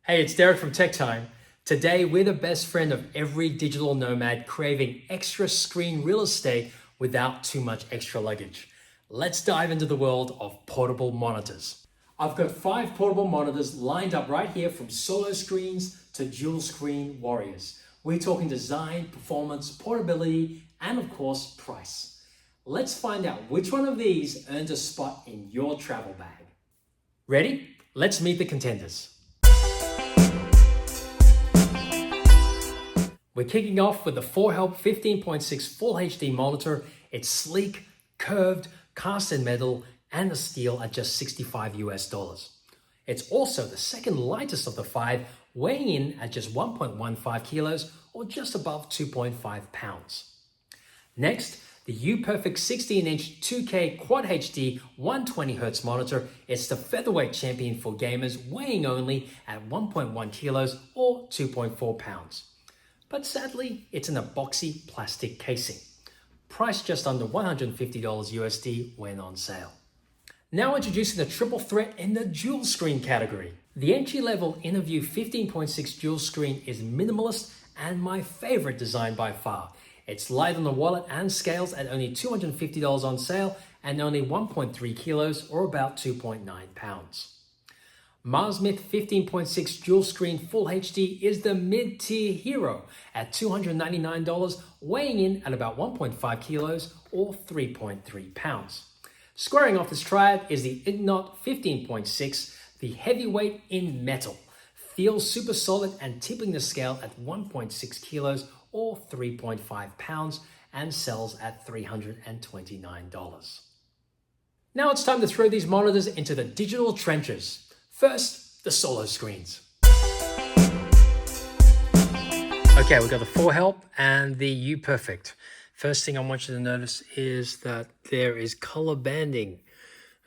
Hey, it's Derek from Tech Time. Today, we're the best friend of every digital nomad craving extra screen real estate without too much extra luggage. Let's dive into the world of portable monitors. I've got 5 portable monitors lined up right here, from solo screens to dual screen warriors. We're talking design, performance, portability, and of course, price. Let's find out which one of these earns a spot in your travel bag. Ready? Let's meet the contenders. We're kicking off with the Forhelp 15.6 Full HD monitor. It's sleek, curved, cast in metal, and a steel at just $65 US. It's also the second lightest of the 5, weighing in at just 1.15 kilos or just above 2.5 pounds. Next, the Uperfect 16-inch 2K Quad HD 120Hz monitor. It's the featherweight champion for gamers, weighing only at 1.1 kilos or 2.4 pounds. But sadly, it's in a boxy plastic casing. Priced just under $150 USD when on sale. Now introducing the triple threat in the dual screen category. The entry-level Innoview 15.6 dual screen is minimalist and my favorite design by far. It's light on the wallet and scales at only $250 on sale and only 1.3 kilos or about 2.9 pounds. Marsmyth 15.6 dual screen Full HD is the mid-tier hero at $299, weighing in at about 1.5 kilos or 3.3 pounds. Squaring off this triad is the Ingnok 15.6, the heavyweight in metal. Feels super solid and tipping the scale at 1.6 kilos or 3.5 pounds and sells at $329. Now it's time to throw these monitors into the digital trenches. First, the solo screens. Okay, we've got the Forhelp and the Uperfect. First thing I want you to notice is that there is color banding,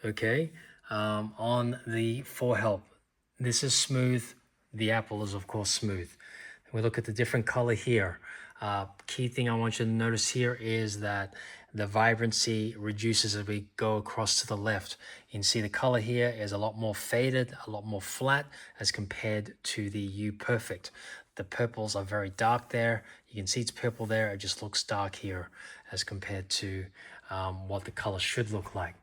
okay, on the Forhelp. This is smooth. The Apple is, of course, smooth. We look at the different color here. Key thing I want you to notice here is that the vibrancy reduces as we go across to the left. You can see the color here is a lot more faded, a lot more flat as compared to the Uperfect. The purples are very dark there. You can see it's purple there. It just looks dark here as compared to what the color should look like.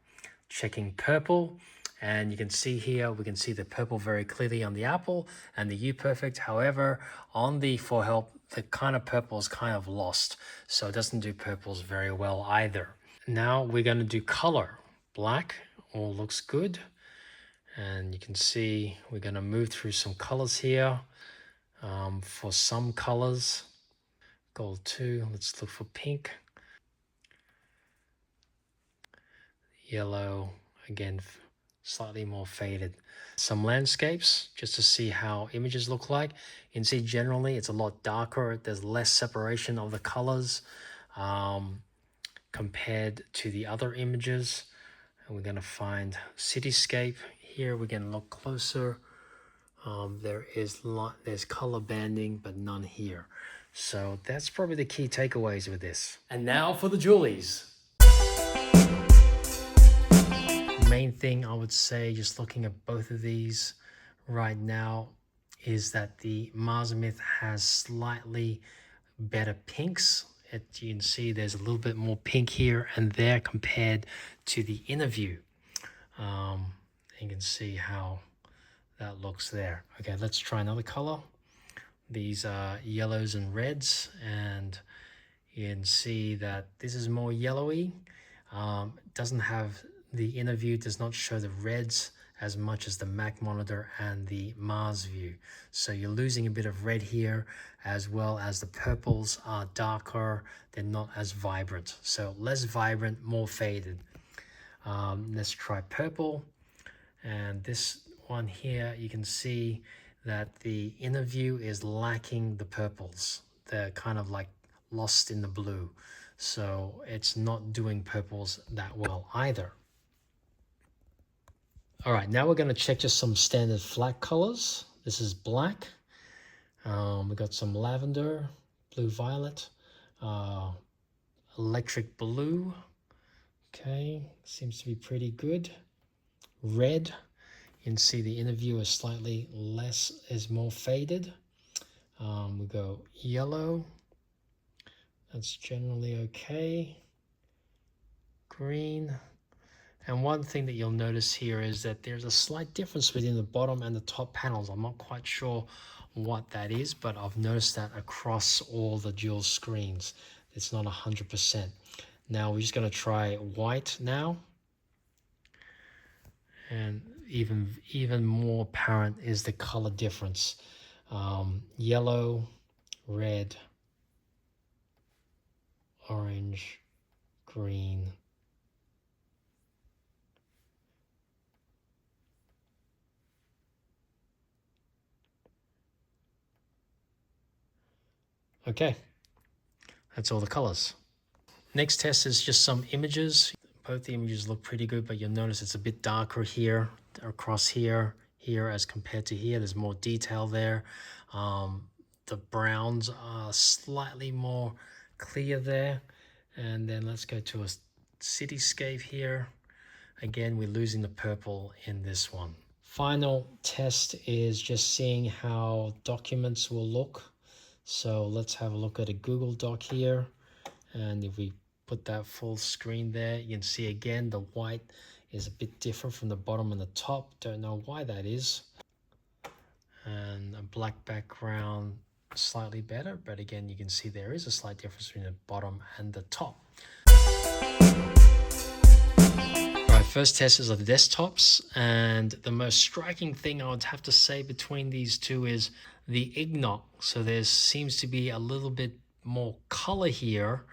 Checking purple, and you can see here, we can see the purple very clearly on the Apple and the Uperfect. However, on the Forhelp, the kind of purple is kind of lost, so it doesn't do purples very well either. Now we're going to do color. Black all looks good, and you can see we're going to move through some colors here. For some colors, gold 2, let's look for pink. Yellow, again, slightly more faded. Some landscapes, just to see how images look like. You can see generally it's a lot darker. There's less separation of the colors compared to the other images. And we're going to find cityscape. Here we're going to look closer. There's color banding, but none here. So that's probably the key takeaways with this. And now for the Julies. Main thing I would say, just looking at both of these right now, is that the Marsmyth has slightly better pinks. You can see there's a little bit more pink here and there compared to the Innoview. You can see how that looks there. Okay, let's try another color. These are yellows and reds, and you can see that this is more yellowy. Doesn't have the Innoview does not show the reds as much as the Mac monitor and the Marsview. So you're losing a bit of red here, as well as the purples are darker. They're not as vibrant. So less vibrant, more faded. Let's try purple. And this one here, you can see that the Innoview is lacking the purples. They're kind of like lost in the blue. So it's not doing purples that well either. All right, now we're going to check just some standard flat colors. This is black. We got some lavender, blue violet, electric blue. Okay, seems to be pretty good. Red. You can see the Innoview is slightly less, is more faded. We go yellow. That's generally okay. Green. And one thing that you'll notice here is that there's a slight difference between the bottom and the top panels. I'm not quite sure what that is, but I've noticed that across all the dual screens. It's not 100%. Now we're just going to try white now. And even more apparent is the color difference. Yellow, red, orange, green. Okay, that's all the colors. Next test is just some images. Both the images look pretty good, but you'll notice it's a bit darker here, across here, as compared to here. There's more detail there. The browns are slightly more clear there. And then let's go to a cityscape here. Again, we're losing the purple in this one. Final test is just seeing how documents will look. So let's have a look at a Google Doc here. And if we put that full screen there, you can see again the white is a bit different from the bottom and the top. Don't know why that is. And a black background, slightly better, but again you can see there is a slight difference between the bottom and the top. Alright, first test is of the desktops, and the most striking thing I would have to say between these two is the Ingnok. So there seems to be a little bit more color here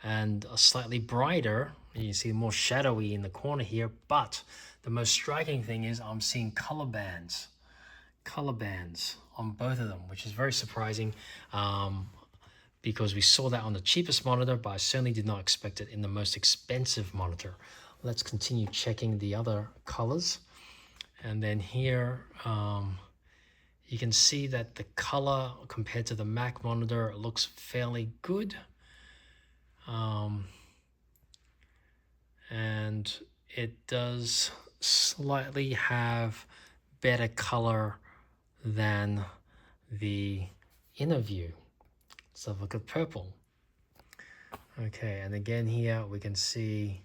and a slightly brighter. You see more shadowy in the corner here, but the most striking thing is I'm seeing color bands on both of them, which is very surprising because we saw that on the cheapest monitor, but I certainly did not expect it in the most expensive monitor. Let's continue checking the other colors. And then here you can see that the color compared to the Mac monitor looks fairly good. And it does slightly have better color than the Innoview. Let's have a look at purple. Okay, and again here we can see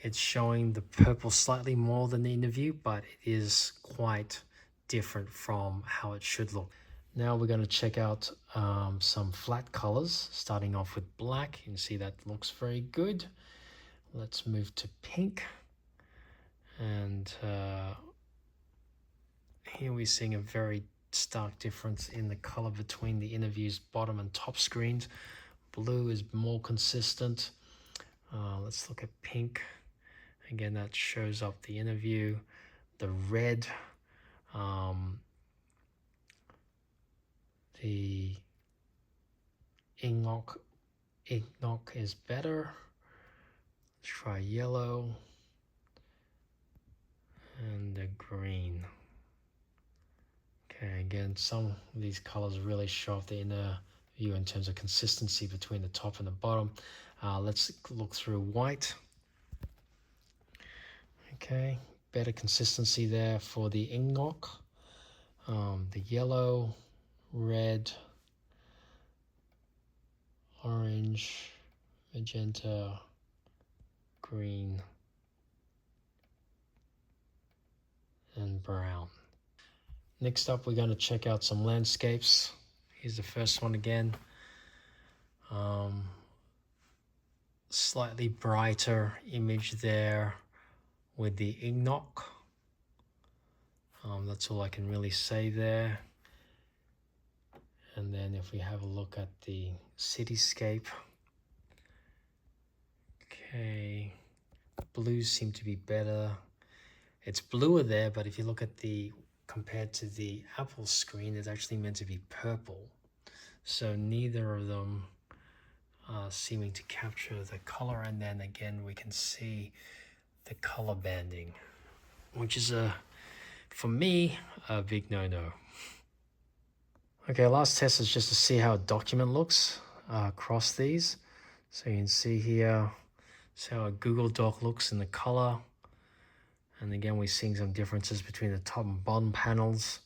it's showing the purple slightly more than the Innoview, but it is quite different from how it should look. Now we're going to check out some flat colors, starting off with black. You can see that looks very good. Let's move to pink. And here we're seeing a very stark difference in the color between the Innoview's bottom and top screens. Blue is more consistent. Let's look at pink. Again, that shows up the Innoview. The red, the Ingnok is better. Let's try yellow and the green. Okay, again, some of these colors really show off the Innoview in terms of consistency between the top and the bottom. Let's look through white. Okay, better consistency there for the Ingnok. The yellow, red, orange, magenta, green, and brown. Next up, we're going to check out some landscapes. Here's the first one again. Slightly brighter image there with the Ingnok. That's all I can really say there. And then if we have a look at the cityscape, okay, blues seem to be better. It's bluer there, but if you look at the compared to the Apple screen, it's actually meant to be purple. So neither of them are seeming to capture the color. And then again, we can see the color banding, which is for me, a big no-no. Okay, last test is just to see how a document looks across these. So you can see here, see how a Google Doc looks in the color And again, we're seeing some differences between the top and bottom panels.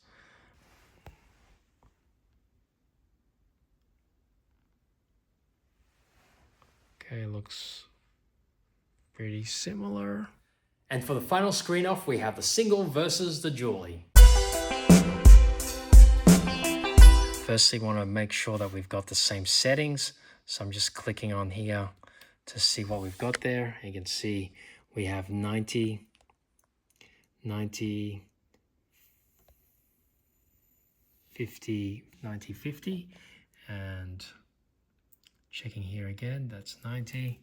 Okay, looks pretty similar. And for the final screen off, we have the single versus the dually. Firstly, want to make sure that we've got the same settings. So I'm just clicking on here to see what we've got there. You can see we have 90, 90, 50, 90, 50, and checking here again, that's 90,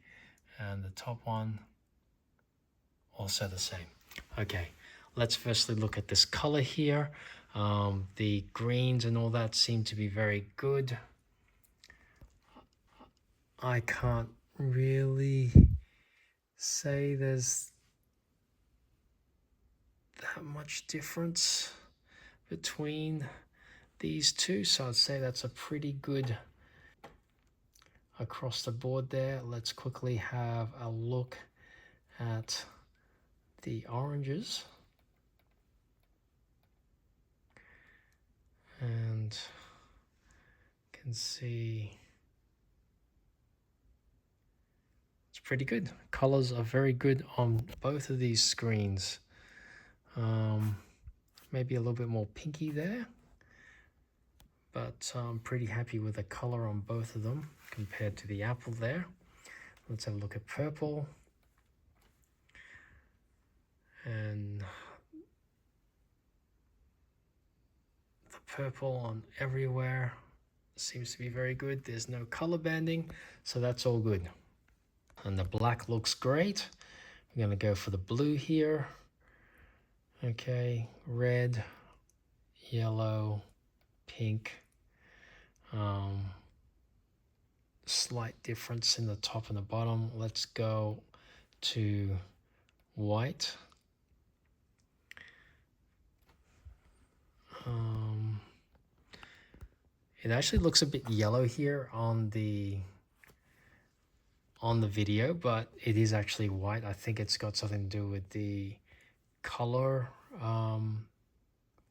and the top one also the same. Okay, let's firstly look at this color here. The greens and all that seem to be very good. I can't really say there's that much difference between these two, so I'd say that's a pretty good across the board there. Let's quickly have a look at the oranges, and can see it's pretty good. Colors are very good on both of these screens. Maybe a little bit more pinky there, but I'm pretty happy with the color on both of them compared to the Apple there. Let's have a look at purple. And the purple on everywhere seems to be very good. There's no color banding, so that's all good. And the black looks great. I'm gonna go for the blue here. Okay, red, yellow, pink. Slight difference in the top and the bottom. Let's go to white. It actually looks a bit yellow here on the video, but it is actually white. I think it's got something to do with the color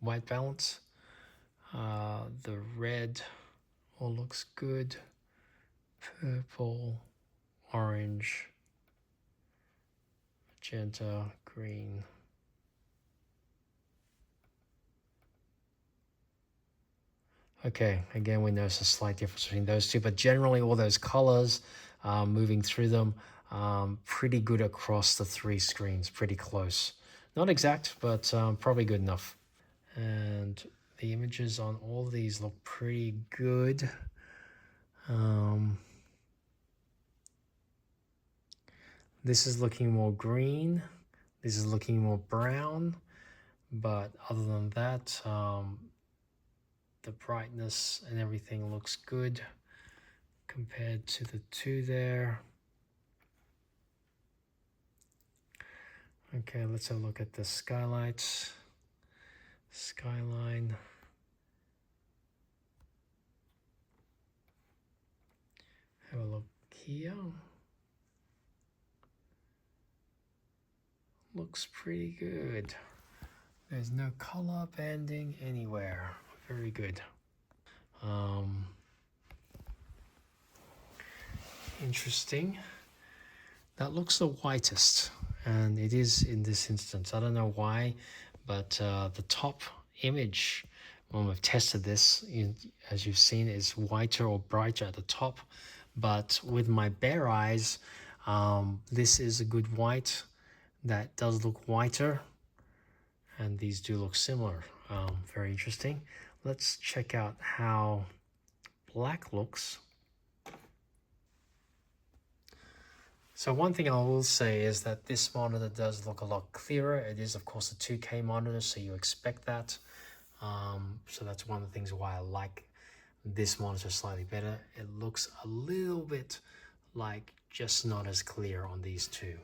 white balance. The red all looks good. Purple, orange, magenta, green. Okay, again, we notice a slight difference between those two, but generally all those colors, moving through them, pretty good across the three screens, pretty close. Not exact, but probably good enough. And the images on all of these look pretty good. This is looking more green. This is looking more brown. But other than that, the brightness and everything looks good compared to the two there. Okay, let's have a look at the skylights. Skyline. Have a look here. Looks pretty good. There's no color banding anywhere. Very good. Interesting. That looks the whitest, and it is in this instance. I don't know why, but the top image, when we've tested this, as you've seen, is whiter or brighter at the top. But with my bare eyes, this is a good white. That does look whiter, and these do look similar. Very interesting. Let's check out how black looks. So one thing I will say is that this monitor does look a lot clearer. It is, of course, a 2K monitor, so you expect that. So that's one of the things why I like this monitor slightly better. It looks a little bit like just not as clear on these two.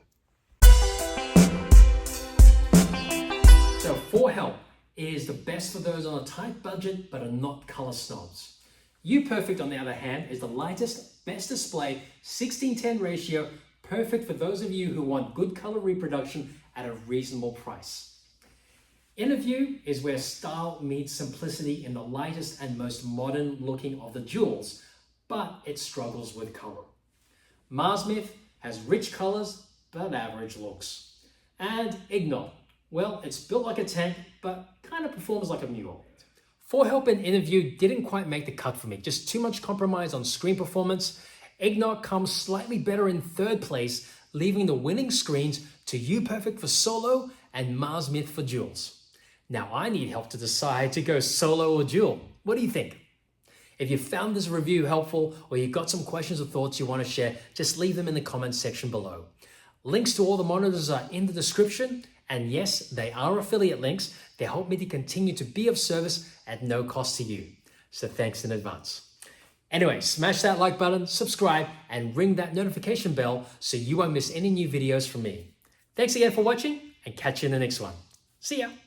So Forhelp is the best for those on a tight budget but are not color snobs. Uperfect, on the other hand, is the lightest, best display, 16:10 ratio, perfect for those of you who want good color reproduction at a reasonable price. Innoview is where style meets simplicity in the lightest and most modern looking of the jewels, but it struggles with color. Marsmyth has rich colors, but average looks. And Ingnok, well, it's built like a tank, but kind of performs like a mule. Forhelp and Innoview didn't quite make the cut for me, just too much compromise on screen performance. Ingnok comes slightly better in third place, leaving the winning screens to Uperfect for solo and Marsmyth for duels. Now I need help to decide to go solo or dual. What do you think? If you found this review helpful or you got some questions or thoughts you want to share, just leave them in the comments section below. Links to all the monitors are in the description, and yes, they are affiliate links. They help me to continue to be of service at no cost to you. So thanks in advance. Anyway, smash that like button, subscribe, and ring that notification bell so you won't miss any new videos from me. Thanks again for watching, and catch you in the next one. See ya!